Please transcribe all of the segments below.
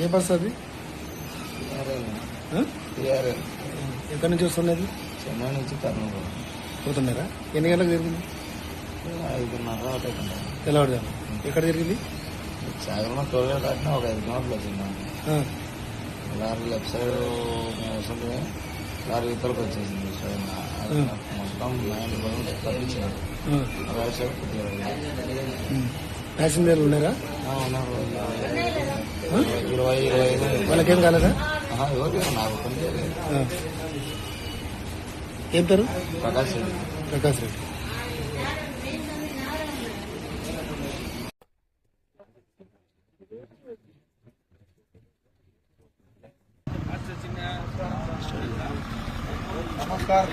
ఏ bus అది? ఎక్కడి నుంచి వస్తున్నది? చెన్నై నుంచి కర్నూలు పోతున్నారా? ఎన్ని గంటలకు జరిగింది? 5:30 అవుతుంది. తెల్లవారుజాము. ఎక్కడ జరిగింది? సాగరంలో టోల్గేట్ దాటినా ఒక 5 కిలోమీటర్లు వచ్చింది. లారీ లెఫ్ట్ సైడ్ మేము వస్తుంటే లారీ ఇతరులకు వచ్చేసింది. మొత్తం 9 కిలోమీటర్లు తప్పించినారు. రైట్ సైడ్ ప్యాసింజర్లు ఉన్నారా? ఉన్నారు. 20-25 వాళ్ళకేం కాలేదా? ఎవరికి నాకు కొంచెం. ఏం పేరు? ప్రకాష్ రెడ్డి. ప్రకాష్ రెడ్డి. नमस्कार.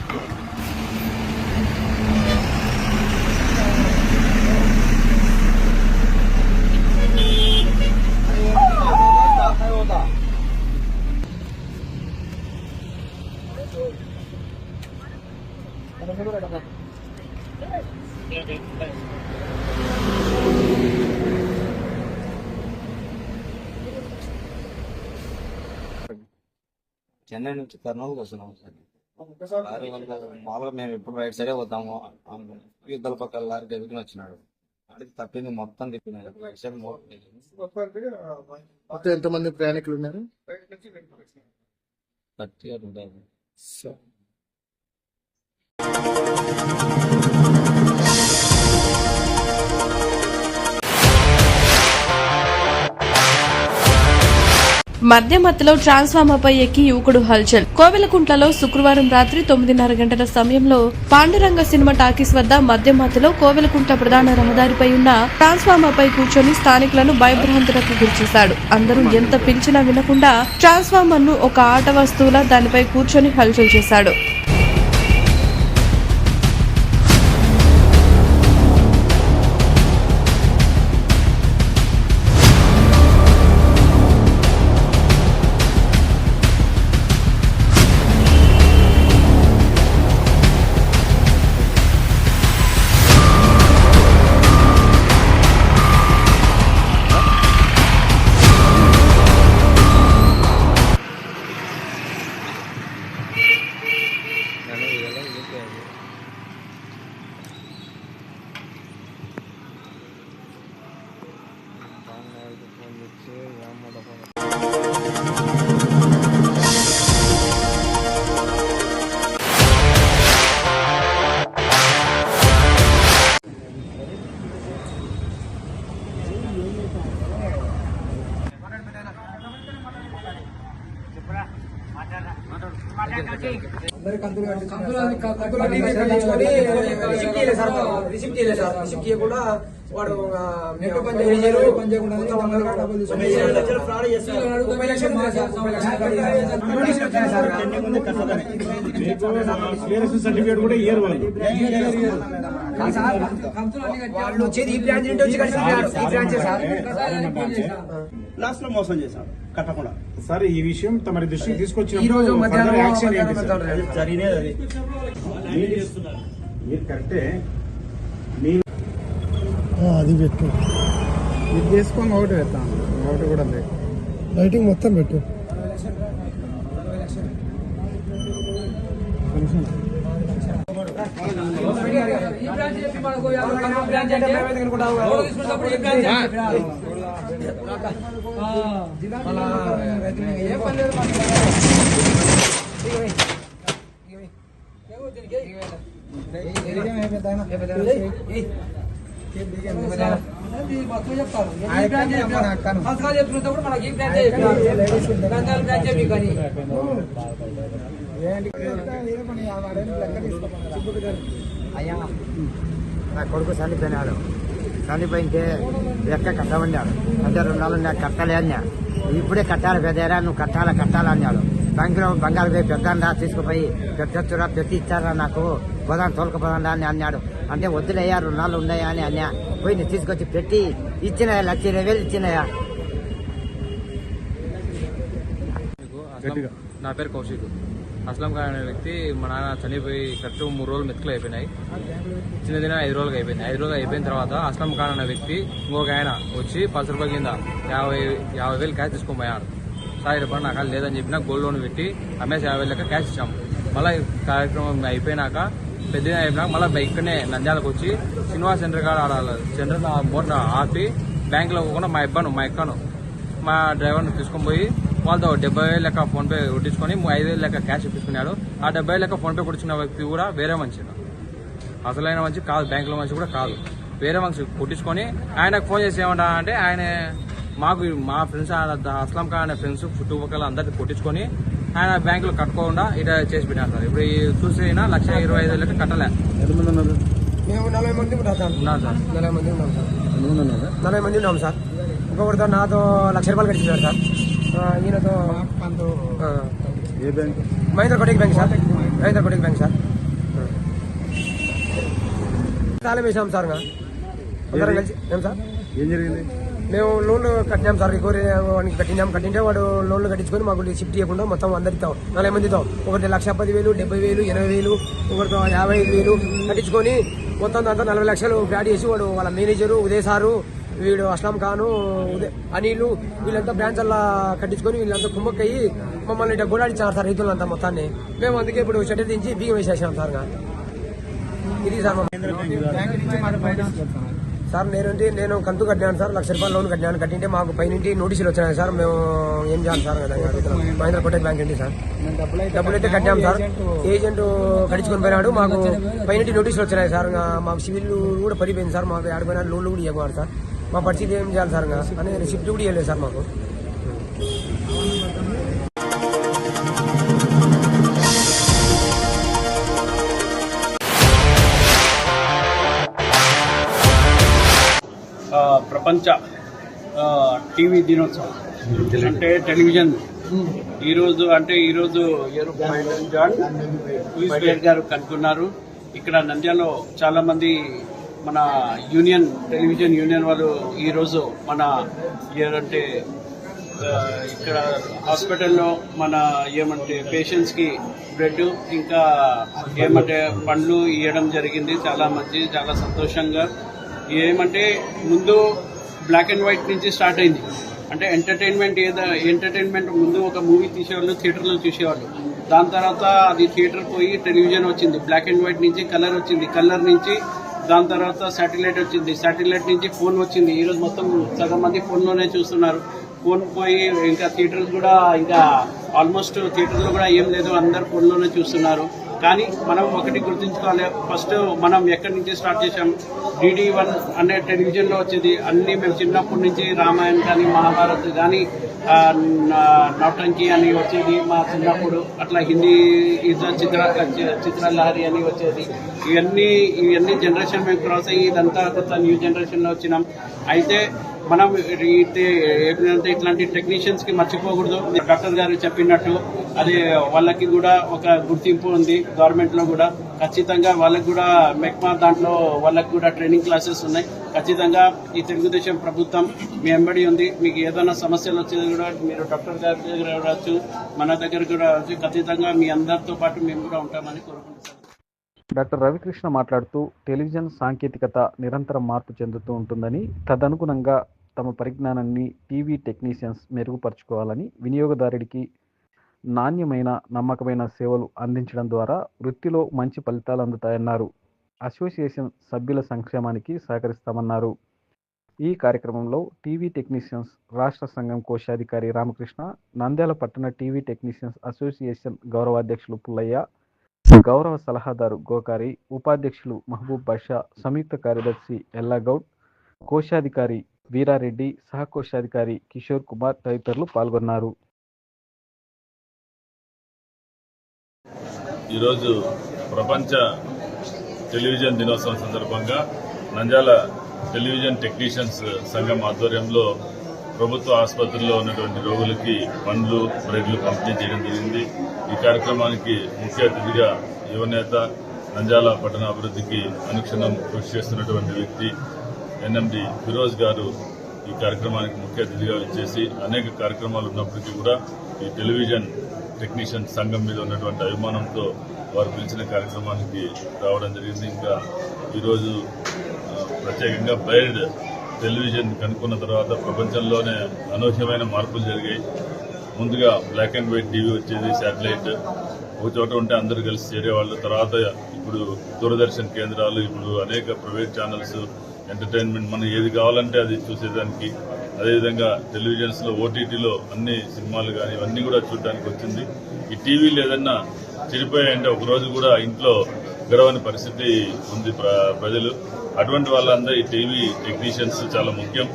చెన్నై నుంచి కర్నూలుకి వస్తున్నాం సార్. లారీ మామూలుగా మేము ఇప్పుడు రైట్ సైడే పోతాము. యుద్ధాల పక్కన లారీ ఎదుగుని వచ్చినాడు. అడిగి తప్పింది మొత్తం తిప్పినాడు. మొత్తం ఎంతమంది ప్రయాణికులు ఉన్నారు? 30 ఉంటారు. మధ్యమత్తులో ట్రాన్స్ఫార్మర్పై ఎక్కి యువకుడు హల్చల్. కోవెలకుంట్లలో శుక్రవారం రాత్రి 9:30 గంటల సమయంలో పాండురంగ సినిమా టాకీస్ వద్ద మధ్యమత్తులో కోవెలకుంట్ల ప్రధాన రహదారిపై ఉన్న ట్రాన్స్ఫార్మర్పై కూర్చొని స్థానికులను భయభ్రాంతులకు గురిచేశాడు. అందరూ ఎంత పిలిచినా వినకుండా ట్రాన్స్ఫార్మర్ను ఒక ఆట వస్తువులా దానిపై కూర్చొని హల్చల్ చేశాడు. రిసిప్ట్ చేయకుండా వాడు సర్టిఫికేట్ కూడా ఇయర్ వాళ్ళు వచ్చేది ఈ బ్రాంచ్ నుండి వచ్చి ఈ బ్రాంచ్ సార్ లాస్ట్ లో మోసం చేశాడు కట్టకుండా. సార్ ఈ విషయం తమ దృష్టికి తీసుకొచ్చిన ఈ రోజు మధ్యాహ్నం జరిగినది అది మీరు కరెక్టే. అది పెట్టు, ఇది చేసుకొని ఒకటి పెడతాను. ఒకటి కూడా లేదు, లైటింగ్ మొత్తం పెట్టు. అయ్యా నా కొడుకు చనిపోయినాడు. చనిపోయింటే లెక్క కట్టమన్నాడు. అంటే 2 నెలలు నాకు కట్టాలి అన్నా. ఇప్పుడే కట్టాలి పెద్దరా, నువ్వు కట్టాలన్నాడు. బ్యాంకులో బంగారు పోయి పెద్దండా తీసుకుపోయి పెట్టొచ్చురా, పెట్టి ఇచ్చారా నాకు, పోదాం తోలుకుపోదా అని అన్నాడు. అంటే వద్దులయ్యా 2 నెలలు ఉన్నాయా అని అన్నా. పోయి నేను తీసుకొచ్చి పెట్టి ఇచ్చినాయా, 1,20,000 ఇచ్చినాయా. నా పేరు కౌశిక్. అస్లం ఖాన్ అనే వ్యక్తి మా నాన్న చనిపోయి కరెక్ట్ 3 రోజులు మెతుకులు అయిపోయినాయి. చిన్న దిన 5 రోజులకు అయిపోయింది. 5 రోజులు అయిపోయిన తర్వాత అస్లం ఖాన్ అనే వ్యక్తి ఇంకొక ఆయన వచ్చి 10 రూపాయల కింద 50,000 క్యాష్ తీసుకొని పోయారు. సార్ చెప్పండి నాకు లేదని చెప్పినా గోల్డ్ లోన్ పెట్టి అమ్మేసి 50,000 లెక్క క్యాష్ ఇచ్చాము. మళ్ళీ కార్యక్రమం అయిపోయినాక పెద్దగా అయిపోయినాక మళ్ళీ ఇక్కడనే నంద్యాలకు వచ్చి శ్రీనివాస్ సెంటర్ కాడ ఆడాలి. సెంటర్ మోటార్ ఆపి బ్యాంకులో పోకుండా మా ఎక్కను మా డ్రైవర్ని తీసుకొని పోయి వాళ్ళతో 70,000 లెక్క ఫోన్పే కొట్టించుకొని 5,000 లెక్క క్యాష్ ఇప్పించుకున్నాడు. ఆ 70,000 లెక్క ఫోన్పే కొట్టించిన వ్యక్తి కూడా వేరే మనిషి, అసలైన మనిషి కాదు, బ్యాంకులో మనిషి కూడా కాదు, వేరే మనిషి కొట్టించుకొని ఆయనకు ఫోన్ చేసి ఏమంటా అంటే ఆయన మా ఫ్రెండ్స్ అస్లం ఖాన్ అనే ఫ్రెండ్స్ చుట్టుపక్కల అందరికీ కొట్టించుకొని ఆయన బ్యాంకులో కట్టుకోకుండా ఇట్లా చేసి పెట్టారు సార్. ఇప్పుడు చూసి 1,25,000 లెక్క కట్టలే. మేము 40 మంది ఉన్నారు సార్. 40 మంది ఉన్నాం సార్. 40 మంది ఉన్నాం సార్. ఇంకొకరితో నాతో 1,00,000 రూపాయలు కట్టించారు సార్. ఈయనతో ఏ bank? Mahindra Kotak bank sir. Mahindra Kotak bank sir. తాళం వేసాం సార్. అందరం కలిసి ఏం సార్ ఏం జరిగింది? మేము లోన్లు కట్టినాం సార్. రికవరీ కట్టింటే వాడు లోన్లు కట్టించుకొని మాకు షిఫ్ట్ చేయకుండా మొత్తం అందరితో 40 మందితో ఒకటి 1,10,000, 70,000, 80,000, ఒకరితో 55,000 కట్టించుకొని మొత్తం దాంతో 40 లక్షలు బ్రాడ్ చేసి వాడు వాళ్ళ మేనేజరు ఉదయ్ సారు, వీడు అస్లాం ఖాను, అనిలు వీళ్ళంతా బ్రాంచ్లా కట్టించుకొని వీళ్ళంతా కుమ్మక్కయ్యి మమ్మల్ని గోడాడిచ్చారు సార్ రైతులంతా మొత్తాన్ని. మేము అందుకే ఇప్పుడు షట్టర్ దించి బియ్యం వేసేసాం సార్. ఇది సార్ సార్ నేను కంతు కట్టినాను సార్. 1,00,000 రూపాయలు లోన్ కట్టింటే మాకు పైనుంటి నోటీసులు వచ్చినాయి సార్. మేము ఏం చేయాలి సార్? మహేంద్ర కోటేక్ బ్యాంక్ ఏంటి సార్, డబ్బులు అయితే కట్టాం సార్. ఏజెంట్ కట్టించుకొని పోయినాడు. మాకు పైనుంటి నోటీసులు వచ్చినాయి సార్. మాకు సివిల్ కూడా పడిపోయింది సార్. మాకు ఆడిపోయినా లోన్లు కూడా ఇవ్వకూడదు సార్. మా పరిస్థితి ఏం చేయాలి సార్ అని రిసిప్ట్ కూడా ఇవ్వలేదు సార్ మాకు. ప్రపంచ టీవీ దినోత్సవం అంటే టెలివిజన్ ఈరోజు జాన్ లూయిస్ గారు కనుక్కున్నారు. ఇక్కడ నంద్యాలలో చాలా మంది మన టెలివిజన్ యూనియన్ వాళ్ళు ఈరోజు మన ఏమంటే ఇక్కడ హాస్పిటల్లో మన పేషెంట్స్కి బ్రెడ్ ఇంకా పండ్లు ఇవ్వడం జరిగింది. చాలా మంచి, చాలా సంతోషంగా. ముందు బ్లాక్ అండ్ వైట్ నుంచి స్టార్ట్ అయింది. అంటే ఎంటర్టైన్మెంట్ ముందు ఒక మూవీ తీసేవాళ్ళు, థియేటర్లో చూసేవాళ్ళు. దాని తర్వాత అది థియేటర్ పోయి టెలివిజన్ వచ్చింది. బ్లాక్ అండ్ వైట్ నుంచి కలర్ వచ్చింది. కలర్ నుంచి దాని తర్వాత శాటిలైట్ వచ్చింది. శాటిలైట్ నుంచి ఫోన్ వచ్చింది. ఈరోజు మొత్తం సగం మంది ఫోన్లోనే చూస్తున్నారు. ఫోన్ పోయి ఇంకా థియేటర్స్ కూడా ఇంకా ఆల్మోస్ట్ థియేటర్లో కూడా ఏం లేదు, అందరు ఫోన్లోనే చూస్తున్నారు. కానీ మనం ఒకటి గుర్తుంచుకోవాలి, ఫస్ట్ మనం ఎక్కడి నుంచి స్టార్ట్ చేసాం. DD1 అనే టెలివిజన్లో వచ్చేది అన్నీ మేము చిన్నప్పటి నుంచి రామాయణ్ కానీ మహాభారత్ కానీ నౌటంకి అని వచ్చేది మా చిన్నప్పుడు. అట్లా హిందీ చిత్రలహరి అని వచ్చేది. ఇవన్నీ జనరేషన్ మేము క్రాస్ అయ్యి ఇదంతా కొత్త న్యూ జనరేషన్లో వచ్చినాం. అయితే మనం ఇట్లాంటి టెక్నీషియన్స్ కి మర్చిపోకూడదు. డాక్టర్ గారు చెప్పినట్టు అదే వాళ్ళకి కూడా ఒక గుర్తింపు ఉంది గవర్నమెంట్ లో కూడా. ఖచ్చితంగా వాళ్ళకి కూడా మెక్మా దాంట్లో వాళ్ళకి కూడా ట్రైనింగ్ క్లాసెస్ ఉన్నాయి. ఖచ్చితంగా ఈ తెలుగుదేశం ప్రభుత్వం మీ వెంబడి ఉంది. మీకు ఏదైనా సమస్యలు వచ్చేది కూడా మీరు డాక్టర్ గారి దగ్గర రావచ్చు, మన దగ్గర కూడా రావచ్చు. ఖచ్చితంగా మీ అందరితో పాటు మేము కూడా ఉంటామని కోరుకుంటున్నాం. డాక్టర్ రవికృష్ణ మాట్లాడుతూ టెలివిజన్ సాంకేతికత నిరంతరం మార్పు చెందుతూ ఉంటుందని, తదనుగుణంగా తమ పరిజ్ఞానాన్ని టీవీ టెక్నీషియన్స్ మెరుగుపరుచుకోవాలని, వినియోగదారుడికి నాణ్యమైన నమ్మకమైన సేవలు అందించడం ద్వారా వృత్తిలో మంచి ఫలితాలు అందుతాయన్నారు. అసోసియేషన్ సభ్యుల సంక్షేమానికి సహకరిస్తామన్నారు. ఈ కార్యక్రమంలో టీవీ టెక్నీషియన్స్ రాష్ట్ర సంఘం కోశాధికారి రామకృష్ణ, నంద్యాల పట్టణ టీవీ టెక్నీషియన్స్ అసోసియేషన్ గౌరవాధ్యక్షులు పుల్లయ్య, గౌరవ సలహాదారు గోకారి, ఉపాధ్యక్షులు మహబూబ్ బాషా, సంయుక్త కార్యదర్శి ఎల్లాగౌడ్, కోశాధికారి వీరారెడ్డి, సహకోశాధికారి కిషోర్ కుమార్ తదితరులు పాల్గొన్నారు. ఈరోజు ప్రపంచ టెలివిజన్ దినోత్సవం సందర్భంగా నంద్యాల టెలివిజన్ టెక్నీషియన్స్ సంఘం ఆధ్వర్యంలో ప్రభుత్వ ఆసుపత్రుల్లో ఉన్నటువంటి రోగులకి పండ్లు, బ్రెడ్లు పంపిణీ చేయడం జరిగింది. ఈ కార్యక్రమానికి ముఖ్య అతిథిగా యువనేత, నంద్యాల పట్టణ అభివృద్ధికి అనుక్షణం కృషి చేస్తున్నటువంటి వ్యక్తి NMD ఫిరోజ్ గారు ఈ కార్యక్రమానికి ముఖ్య అతిథిగా వచ్చేసి అనేక కార్యక్రమాలు ఉన్నప్పటికీ కూడా ఈ టెలివిజన్ టెక్నీషియన్ సంఘం మీద ఉన్నటువంటి అభిమానంతో వారు పిలిచిన కార్యక్రమానికి రావడం జరిగింది. ఇంకా ఈరోజు ప్రత్యేకంగా బ్రైడ్ టెలివిజన్ కనుక్కున్న తర్వాత ప్రపంచంలోనే అనూహ్యమైన మార్పులు జరిగాయి. ముందుగా బ్లాక్ అండ్ వైట్ టీవీ వచ్చేది, శాటిలైట్ ఒక చోట ఉంటే అందరూ కలిసి చేరేవాళ్ళు. తర్వాత ఇప్పుడు దూరదర్శన్ కేంద్రాలు, ఇప్పుడు అనేక ప్రైవేట్ ఛానల్స్, ఎంటర్టైన్మెంట్ మనం ఏది కావాలంటే అది చూసేదానికి, అదేవిధంగా టెలివిజన్స్లో ఓటీటీలో అన్ని సినిమాలు కానీ ఇవన్నీ కూడా చూడడానికి వచ్చింది. ఈ టీవీలు ఏదన్నా చెడిపోయాయంటే ఒకరోజు కూడా ఇంట్లో గడవని పరిస్థితి ఉంది ప్రజలు. అటువంటి వాళ్ళందరూ ఈ టీవీ టెక్నీషియన్స్ చాలా ముఖ్యం.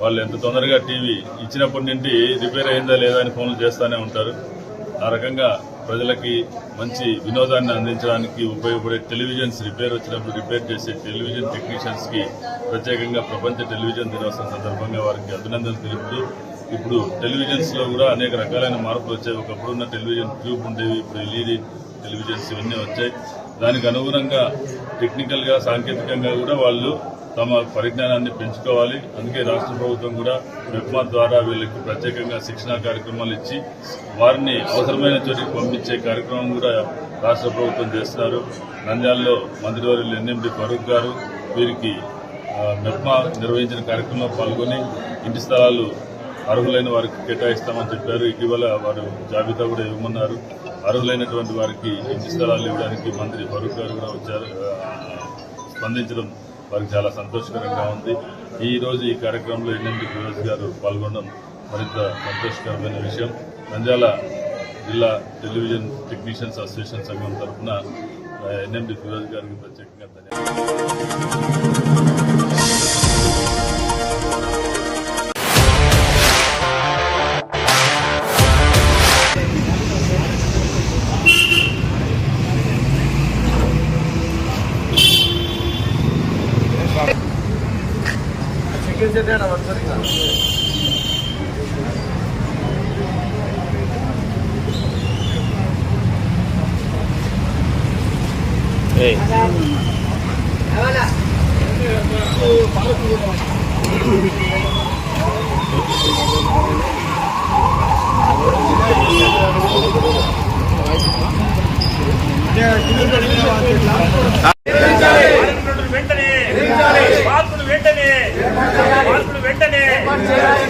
వాళ్ళు ఎంత తొందరగా టీవీ ఇచ్చినప్పటి నుండి రిపేర్ అయిందా లేదా అని ఫోన్లు చేస్తూనే ఉంటారు. ఆ రకంగా ప్రజలకి మంచి వినోదాన్ని అందించడానికి ఉపయోగపడే టెలివిజన్స్ రిపేర్ వచ్చినప్పుడు రిపేర్ చేసే టెలివిజన్ టెక్నీషియన్స్కి ప్రత్యేకంగా ప్రపంచ టెలివిజన్ దినోత్సవం సందర్భంగా వారికి అభినందనలు తెలుపుతూ, ఇప్పుడు టెలివిజన్స్లో కూడా అనేక రకాలైన మార్పులు వచ్చాయి. ఒకప్పుడున్న టెలివిజన్ ట్యూబ్ ఉండేవి, ఇప్పుడు ఎల్ఈడి టెలివిజన్స్ ఇవన్నీ వచ్చాయి. దానికి అనుగుణంగా టెక్నికల్గా సాంకేతికంగా కూడా వాళ్ళు తమ పరిజ్ఞానాన్ని పెంచుకోవాలి. అందుకే రాష్ట్ర ప్రభుత్వం కూడా మెప్మా ద్వారా వీళ్ళకి ప్రత్యేకంగా శిక్షణా కార్యక్రమాలు ఇచ్చి వారిని అవసరమైన చోటికి పంపించే కార్యక్రమం కూడా రాష్ట్ర ప్రభుత్వం చేస్తున్నారు. నంద్యాలలో మంత్రివర్యులు ఎన్ఎండి ఫరూక్ గారు వీరికి మెప్మా నిర్వహించిన కార్యక్రమంలో పాల్గొని ఇంటి స్థలాలు అర్హులైన వారికి కేటాయిస్తామని చెప్పారు. ఇటీవల వారు జాబితా కూడా ఇవ్వమన్నారు. అర్హులైనటువంటి వారికి ఇంటి స్థలాలు ఇవ్వడానికి మంత్రి ఫరూక్ గారు కూడా వచ్చారు. స్పందించడం వారికి చాలా సంతోషకరంగా ఉంది. ఈరోజు ఈ కార్యక్రమంలో ఎన్ఎండి ఫిరోజ్ గారు పాల్గొనడం మరింత సంతోషకరమైన విషయం. నంద్యాల జిల్లా టెలివిజన్ టెక్నీషియన్స్ అసోసియేషన్ సంఘం తరఫున ఎన్ఎండి ఫిరోజ్ గారికి ప్రత్యేకంగా ధన్యవాదాలు.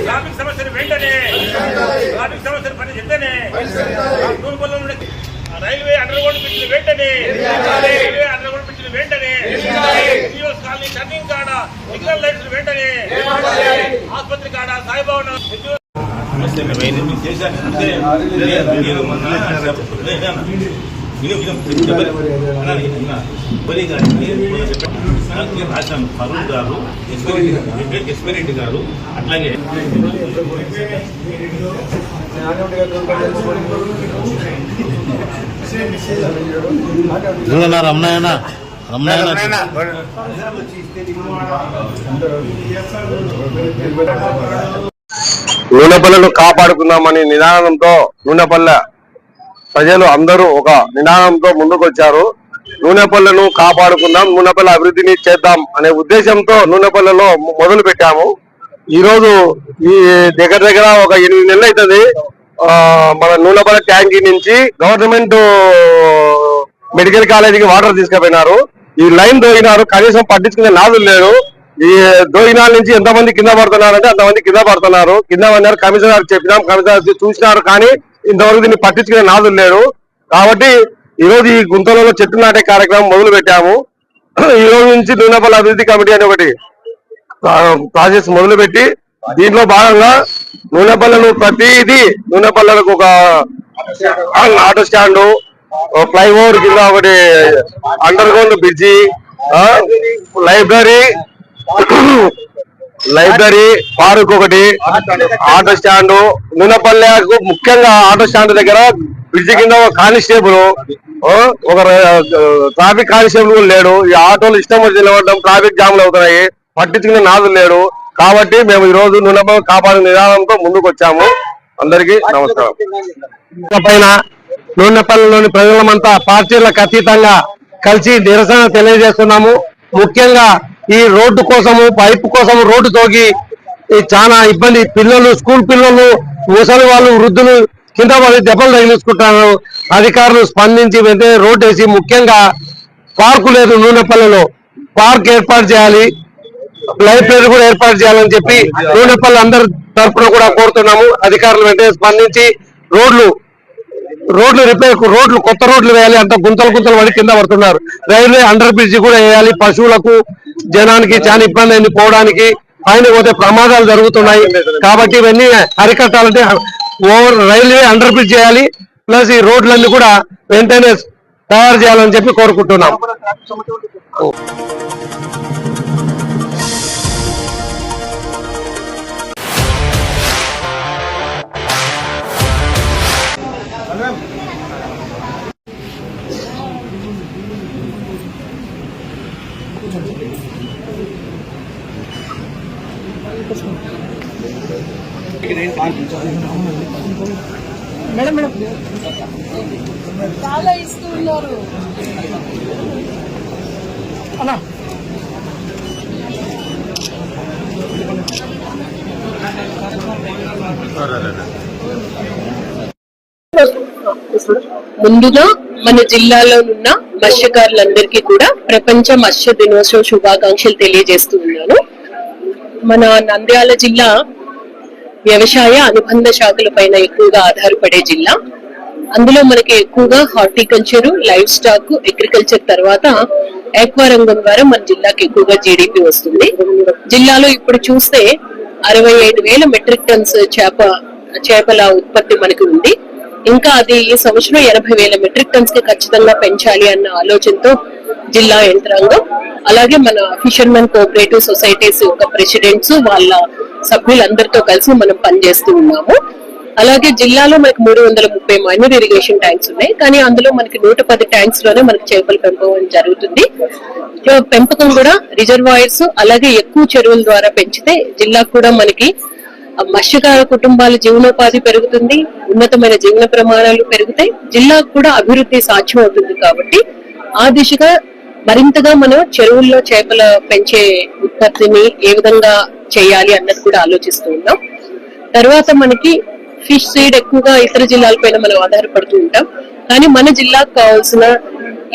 ట్రాఫిక్ సమస్యలు పని చెప్తేనే, రైల్వే అండర్గ్రౌండ్ బ్రిడ్జ్లు వెంటనే, రైల్వే అండర్గ్రౌండ్ బ్రిడ్జ్లు వెంటనే, కాలనీ టర్నింగ్ కాడ సిగ్నల్ లైట్స్ వెంటనే, ఆసుపత్రి కాడ సాయిబాబా రాశాను. ఫరూక్ గారు, ఎస్పెరెడ్డి గారు, అట్లాగే నూనెపల్లెను కాపాడుకుందామని నినాదంతో నూనెపల్లె ప్రజలు అందరూ ఒక నినాదంతో ముందుకొచ్చారు. నూనెపల్లెను కాపాడుకుందాం, నూనెపల్లె అభివృద్ధిని చేద్దాం అనే ఉద్దేశంతో నూనెపల్లెలో మొదలు పెట్టాము. ఈ రోజు ఈ దగ్గర ఒక 8 నెలలు అవుతుంది. మన నూనెపల్లె ట్యాంకీ నుంచి గవర్నమెంట్ మెడికల్ కాలేజీకి వాటర్ తీసుకుపోయినారు. ఈ లైన్ దోగినారు, కనీసం పట్టించుకునే నాదులు లేరు. ఈ దోగినాల నుంచి ఎంతమంది కింద పడుతున్నారంటే అంతమంది కింద పడుతున్నారు. కింద పడినారు. కమిషనర్ గారికి చెప్పినాం, కమిషనర్ చూసినారు, కానీ ఇంతవరకు దీన్ని పట్టించుకునే నాదులు లేరు. కాబట్టి ఈ రోజు ఈ గుంతలలో చెట్టు నాటే కార్యక్రమం మొదలు పెట్టాము. ఈ రోజు నుంచి నూనెపల్లె అభివృద్ధి కమిటీ అని ఒకటి ప్రాసెస్ మొదలు పెట్టి దీంట్లో భాగంగా నూనెపల్లెలు ప్రతిదీ నూనెపల్లెలకు ఒక ఆటో స్టాండు, ఫ్లైఓవర్ కింద ఒకటి under ground bridge, library park ఒకటి, ఆటో స్టాండ్, నూనెపల్లెకు ముఖ్యంగా ఆటో స్టాండ్ దగ్గర బ్రిడ్జి కింద ఒక కానిస్టేబుల్, ఒక ట్రాఫిక్ కానిస్టేబుల్ కూడా లేడు. ఈ ఆటోలు ఇష్టం వచ్చి నిలబడడం, ట్రాఫిక్ జామ్లు అవుతున్నాయి, పట్టించుకునే నాదులు లేడు. కాబట్టి మేము ఈ రోజు నూనెపల్లె కాపాడే నినాదంతో ముందుకు వచ్చాము. అందరికీ నమస్కారం. పైన నూనెపల్లెలోని ప్రజలమంతా పార్టీలకు అతీతంగా కలిసి నిరసన తెలియజేస్తున్నాము. ముఖ్యంగా ఈ రోడ్డు కోసము, పైపు కోసము రోడ్డు తోగి చాలా ఇబ్బంది. పిల్లలు, స్కూల్ పిల్లలు, ముసలి వాళ్ళు, వృద్ధులు కింద పడి దెబ్బలు తగిలించుకుంటున్నారు. అధికారులు స్పందించి వెంటనే రోడ్డు వేసి, ముఖ్యంగా పార్కు లేదు నూనెపల్లిలో, పార్క్ ఏర్పాటు చేయాలి, లైబ్రరీ కూడా ఏర్పాటు చేయాలని చెప్పి నూనెపల్లి అందరి తరఫున కూడా కోరుతున్నాము. అధికారులు వెంటనే స్పందించి రోడ్లు రిపేర్, కొత్త రోడ్లు వేయాలి. అంత గుంతలు పడి కింద పడుతున్నారు. రైల్వే అండర్ బ్రిడ్జ్ కూడా వేయాలి. పశువులకు జనానికి చాలా ఇబ్బంది అయింది పోవడానికి, పైన పోతే ప్రమాదాలు జరుగుతున్నాయి. కాబట్టి ఇవన్నీ అరికట్టాలంటే రైల్వే అండర్ బ్రిడ్జ్ చేయాలి, ప్లస్ ఈ రోడ్లన్నీ కూడా వెంటనే తయారు చేయాలని చెప్పి కోరుకుంటున్నాం. చాలా ఇస్తున్నారు. ముందుగా మన జిల్లాలో ఉన్న మత్స్యకారులందరికీ కూడా ప్రపంచ మత్స్య దినోత్సవ శుభాకాంక్షలు తెలియజేస్తూ ఉన్నాను. మన నంద్యాల జిల్లా వ్యవసాయ అనుబంధ శాఖల పైన ఎక్కువగా ఆధారపడే జిల్లా. అందులో మనకి ఎక్కువగా హార్టికల్చర్, లైవ్ స్టాక్, అగ్రికల్చర్ తర్వాత ఆక్వా రంగం ద్వారా మన జిల్లాకి ఎక్కువగా జీడీపీ వస్తుంది. జిల్లాలో ఇప్పుడు చూస్తే 65,000 మెట్రిక్ టన్స్ చేపల ఉత్పత్తి మనకి ఉంది. ఇంకా అది ఈ సంవత్సరం 80,000 మెట్రిక్ టన్స్ కి ఖచ్చితంగా పెంచాలి అన్న ఆలోచనతో జిల్లా యంత్రాంగం, అలాగే మన ఫిషర్మెన్ కోఆపరేటివ్ సొసైటీస్ యొక్క ప్రెసిడెంట్స్, వాళ్ళ సభ్యులందరితో కలిసి మనం పనిచేస్తూ ఉన్నాము. అలాగే జిల్లాలో మనకి 330 మైనర్ ఇరిగేషన్ ట్యాంక్స్ ఉన్నాయి. కానీ అందులో మనకి 110 ట్యాంక్స్ లోనే మనకి చేపల పెంపకం జరుగుతుంది. పెంపకం కూడా రిజర్వాయర్స్, అలాగే ఎక్కువ చెరువుల ద్వారా పెంచితే జిల్లాకు కూడా మనకి మత్స్యకార కుటుంబాల జీవనోపాధి పెరుగుతుంది, ఉన్నతమైన జీవన ప్రమాణాలు పెరుగుతాయి, జిల్లాకు కూడా అభివృద్ధి సాధ్యం అవుతుంది. కాబట్టి ఆ దిశగా మరింతగా మనం చెరువుల్లో చేపల పెంచే ఉత్పత్తిని ఏ విధంగా చేయాలి అన్నది కూడా ఆలోచిస్తూ ఉన్నాం. తర్వాత మనకి ఫిష్ సీడ్ ఎక్కువగా ఇతర జిల్లాలపైన మనం ఆధారపడుతూ ఉంటాం. కానీ మన జిల్లాకు కావాల్సిన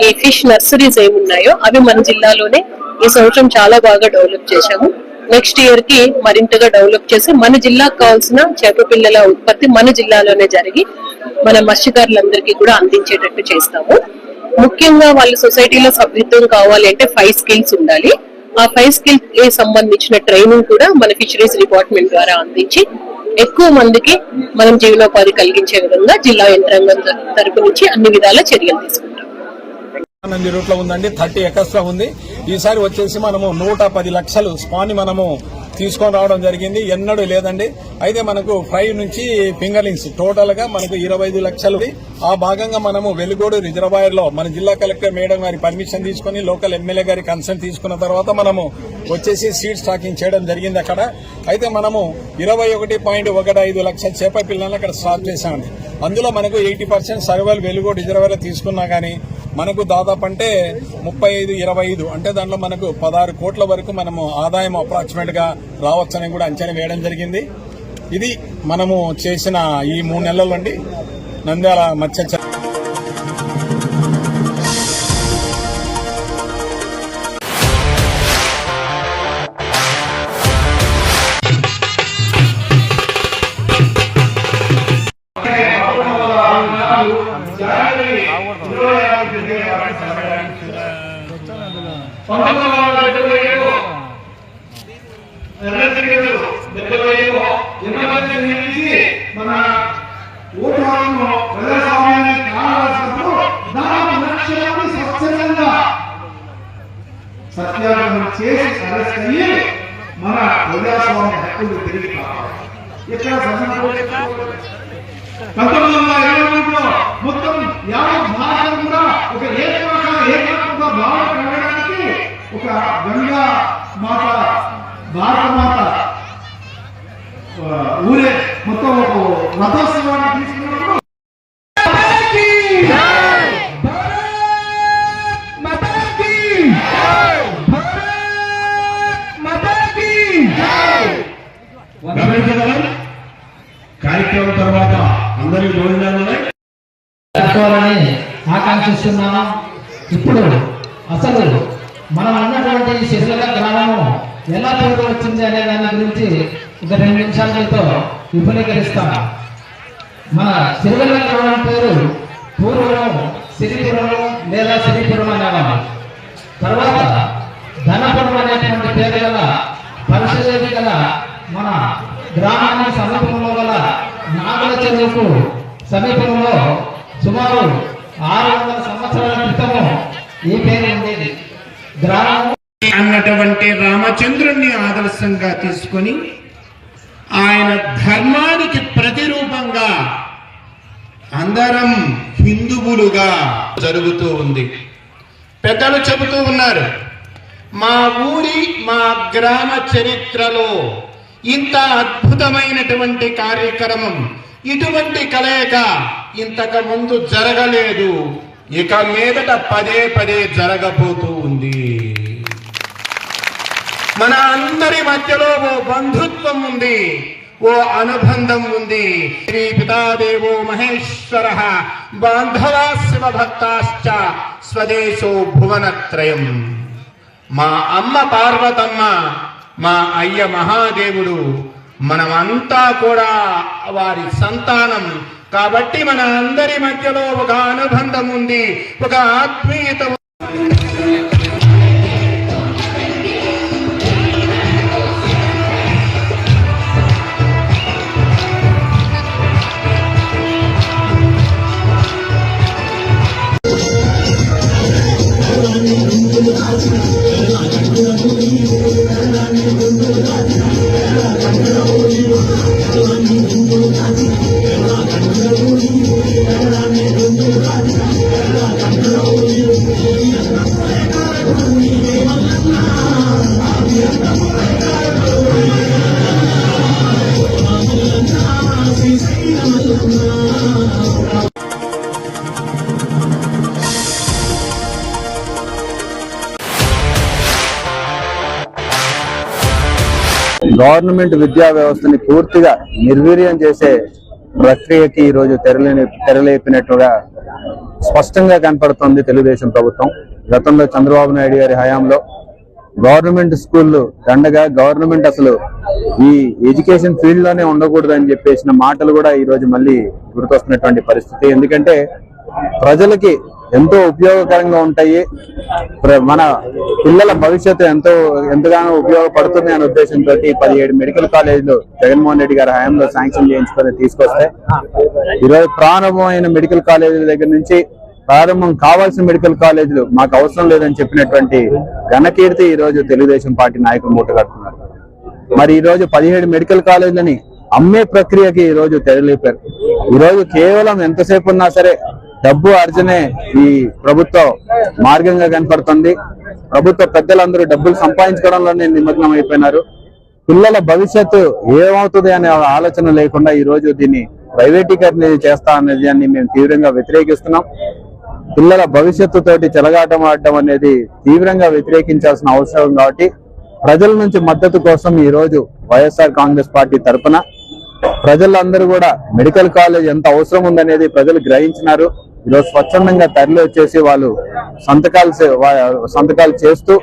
ఈ ఫిష్ నర్సరీస్ ఏమున్నాయో అవి మన జిల్లాలోనే ఈ సంవత్సరం చాలా బాగా డెవలప్ చేశాము. నెక్స్ట్ ఇయర్ కి మరింతగా డెవలప్ చేసి మన జిల్లాకు కావాల్సిన చేప పిల్లల ఉత్పత్తి మన జిల్లాలోనే జరిగి మన మత్స్యకారులందరికీ కూడా అందించేటట్టు చేస్తాము. ముఖ్యంగా వాళ్ళ సొసైటీలో సభ్యత్వం కావాలి అంటే 5 స్కిల్స్ ఉండాలి. ఆ 5 స్కిల్స్ కి సంబంధించిన ట్రైనింగ్ కూడా మన ఫిషరీస్ డిపార్ట్మెంట్ ద్వారా అందించి ఎక్కువ మందికి మనం జీవనోపాధి కలిగించే విధంగా జిల్లా యంత్రాంగం తరపు నుంచి అన్ని విధాల చర్యలు తీసుకుంటాం. రూట్ లో ఉందండి, 30 acres లో ఉంది. ఈసారి వచ్చేసి మనము 110 లక్షలు స్పాన్ మనము తీసుకొని రావడం జరిగింది. ఎన్నడూ లేదండి. అయితే మనకు ఫ్రై నుంచి ఫింగర్లింగ్స్ టోటల్ గా మనకు 25 లక్షలు. ఆ భాగంగా మనము వెలుగోడు రిజర్వాయర్ లో మన జిల్లా కలెక్టర్ మేడం గారి పర్మిషన్ తీసుకుని, లోకల్ ఎమ్మెల్యే గారి కన్సర్న్ తీసుకున్న తర్వాత మనము వచ్చేసి సీడ్ స్టాకింగ్ చేయడం జరిగింది అక్కడ. అయితే మనము 21.15 లక్షల చేప పిల్లలను అక్కడ స్టాక్ చేశామండి. అందులో మనకు 80% సర్వేలు వెలుగోడు రిజర్వాయర్ తీసుకున్నా గానీ మనకు దాదాపు అంటే 35-25 అంటే దాంట్లో మనకు 16 కోట్ల వరకు మనము ఆదాయం అప్రాక్సిమేట్ గా రావచ్చని కూడా అంచనా వేయడం జరిగింది. ఇది మనము చేసిన ఈ 3 నెలల్లో అండి నంద్యాల మత్స్య మన ఓటాలను ప్రజాస్వామ్యానికి కావాల్సినప్పుడు దాని లక్ష్యాన్ని స్వచ్ఛందంగా సత్యాగ్రహం చేసి అరెస్ట్ అయ్యి మన ప్రజాస్వామ్య హక్కులు తిరిగి కావాలి. ఇక్కడ 1923లో మొత్తం యావత్ భారతం కూడా ఒక ఏకాత్మక భావన కలగడానికి ఒక గంగా మాత, భారత మాత ఊరే మొత్తం ఒక రథోత్సవాన్ని తీసుకున్నప్పుడు కార్యక్రమం తర్వాత అందరూ అందరికీ భోజనాలు ఆకాంక్షిస్తున్నాను. ఇప్పుడు అసలు మనం ఉన్నటువంటి శిశుల గ్రామము ఎలా పేరు వచ్చింది అనే దాని గురించి ఒక 2 నిమిషాల మీతో విపులీకరిస్తాను. మన శిశుల గ్రామం పేరు పూర్వం సిరిపురం లేదా సిరిపురం అనేవాళ్ళు. తర్వాత ధనపురం అనేటువంటి పేరు గల పరిశుద్ధి గల మన గ్రామానికి సమీపంలో గల నాగుల చెరువుకు సమీపంలో సుమారు 600 సంవత్సరాల క్రితము ఈ పేరు ఉండేది. గ్రామం అన్నటువంటి రామచంద్రుణ్ణి ఆదర్శంగా తీసుకొని ఆయన ధర్మానికి ప్రతిరూపంగా అందరం హిందువులుగా జరుగుతూ ఉంది. పెద్దలు చెబుతూ ఉన్నారు, మా ఊరి మా గ్రామ చరిత్రలో ఇంత అద్భుతమైనటువంటి కార్యక్రమం, ఇటువంటి కలయిక ఇంతకు ముందు జరగలేదు, ఇక మీదట పదే పదే జరగబోతూ ఉంది. మన అందరి మధ్యలో ఓ బంధుత్వం ఉంది, ఓ అనుబంధం ఉంది. శ్రీ పితాదేవో మహేశ్వర బాంధవా శివ భక్తాశ్చ స్వదేశో భువనత్రయం. మా అమ్మ పార్వతమ్మ, మా అయ్య మహాదేవుడు, మనమంతా కూడా వారి సంతానం. కాబట్టి మన అందరి మధ్యలో ఒక అనుబంధం ఉంది, ఒక ఆత్మీయత. గవర్నమెంట్ విద్యా వ్యవస్థని పూర్తిగా నిర్వీర్యం చేసే ప్రక్రియకి ఈ రోజు తెరలేపినట్టుగా స్పష్టంగా కనపడుతోంది తెలుగుదేశం ప్రభుత్వం. గతంలో చంద్రబాబు నాయుడు గారి హయాంలో గవర్నమెంట్ స్కూళ్ళు దండగా, గవర్నమెంట్ అసలు ఈ ఎడ్యుకేషన్ ఫీల్డ్ లోనే ఉండకూడదని చెప్పేసిన మాటలు కూడా ఈ రోజు మళ్ళీ గుర్తొస్తున్నటువంటి పరిస్థితి. ఎందుకంటే ప్రజలకి ఎంతో ఉపయోగకరంగా ఉంటాయి, మన పిల్లల భవిష్యత్తు ఎంతగానో ఉపయోగపడుతుంది అనే ఉద్దేశంతో 17 మెడికల్ కాలేజీలు జగన్మోహన్ రెడ్డి గారి హయాంలో శాంక్షన్ చేయించుకొని తీసుకొస్తే ఈరోజు ప్రారంభమైన మెడికల్ కాలేజీల దగ్గర నుంచి ప్రారంభం కావాల్సిన మెడికల్ కాలేజీలు మాకు అవసరం లేదని చెప్పినటువంటి ఘనకీర్తి ఈ రోజు తెలుగుదేశం పార్టీ నాయకులు మూటగట్టుకున్నారు. మరి ఈ రోజు 17 మెడికల్ కాలేజీలని అమ్మే ప్రక్రియకి ఈ రోజు తెరలేపారు. ఈ రోజు కేవలం ఎంతసేపు ఉన్నా సరే డబ్బు అర్జనే ఈ ప్రభుత్వ మార్గంగా కనపడుతుంది. ప్రభుత్వ పెద్దలందరూ డబ్బులు సంపాదించుకోవడంలోనే నిమగ్నం అయిపోయినారు. పిల్లల భవిష్యత్తు ఏమవుతుంది అనే ఆలోచన లేకుండా ఈ రోజు దీన్ని ప్రైవేటీకరణ చేస్తా అనే దాన్ని మేము తీవ్రంగా వ్యతిరేకిస్తున్నాం. పిల్లల భవిష్యత్తు తోటి చెలగాటం ఆడటం అనేది తీవ్రంగా వ్యతిరేకించాల్సిన అవసరం. కాబట్టి ప్రజల నుంచి మద్దతు కోసం ఈ రోజు వైఎస్ఆర్ కాంగ్రెస్ పార్టీ తరఫున ప్రజలందరూ కూడా మెడికల్ కాలేజ్ ఎంత అవసరం ఉందనేది ప్రజలు గ్రహించినారు. ఈరోజు స్వచ్ఛందంగా తరలి వచ్చేసి వాళ్ళు సంతకాలు చేస్తూ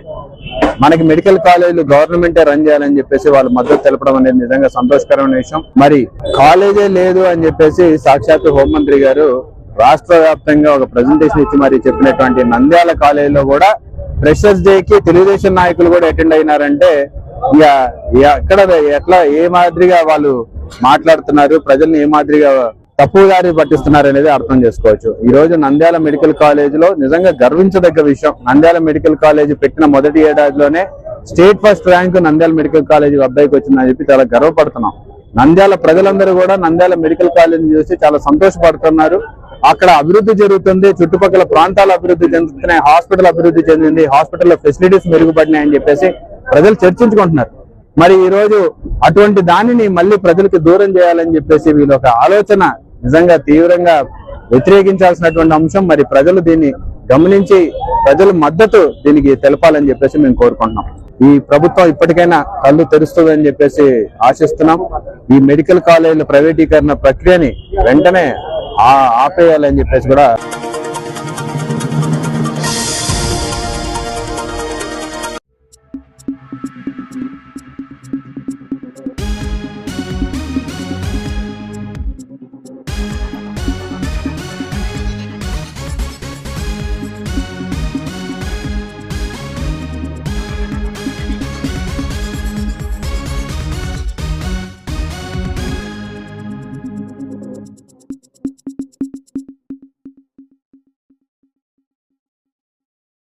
మనకి మెడికల్ కాలేజీలు గవర్నమెంటే రన్ చేయాలని చెప్పేసి వాళ్ళు మద్దతు తెలపడం అనేది నిజంగా సంతోషకరమైన విషయం. మరి కాలేజే లేదు అని చెప్పేసి సాక్షాత్తు హోంమంత్రి గారు రాష్ట్ర వ్యాప్తంగా ఒక ప్రెజెంటేషన్ ఇచ్చి మరి చెప్పినటువంటి నంద్యాల కాలేజీలో కూడా ఫ్రెషర్స్ డేకి తెలుగుదేశం నాయకులు కూడా అటెండ్ అయినారంటే ఇక ఎట్లా ఏ మాదిరిగా వాళ్ళు మాట్లాడుతున్నారు, ప్రజల్ని ఏ మాదిరిగా తప్పుదారి పట్టిస్తున్నారు అనేది అర్థం చేసుకోవచ్చు. ఈ రోజు నంద్యాల మెడికల్ కాలేజీలో నిజంగా గర్వించదగ్గ విషయం, నంద్యాల మెడికల్ కాలేజీ పెట్టిన మొదటి ఏడాదిలోనే state first rank Nandyal medical college అబ్బాయికి వచ్చిందని చెప్పి చాలా గర్వపడుతున్నాం. నంద్యాల ప్రజలందరూ కూడా నంద్యాల మెడికల్ కాలేజీని చూసి చాలా సంతోషపడుతున్నారు. అక్కడ అభివృద్ధి జరుగుతుంది, చుట్టుపక్కల ప్రాంతాల అభివృద్ధి చెందుతున్నాయి, హాస్పిటల్ అభివృద్ధి చెందింది, హాస్పిటల్లో ఫెసిలిటీస్ మెరుగుపడినాయని చెప్పేసి ప్రజలు చర్చించుకుంటున్నారు. మరి ఈ రోజు అటువంటి దానిని మళ్ళీ ప్రజలకు దూరం చేయాలని చెప్పేసి వీళ్ళ ఒక ఆలోచన నిజంగా తీవ్రంగా వ్యతిరేకించాల్సినటువంటి అంశం. మరి ప్రజలు దీన్ని గమనించి ప్రజల మద్దతు దీనికి తెలపాలని చెప్పేసి మేము కోరుకుంటున్నాం. ఈ ప్రభుత్వం ఇప్పటికైనా కళ్ళు తెరుస్తుందని చెప్పేసి ఆశిస్తున్నాం. ఈ మెడికల్ కాలేజీల ప్రైవేటీకరణ ప్రక్రియని వెంటనే ఆపేయాలని చెప్పేసి కూడా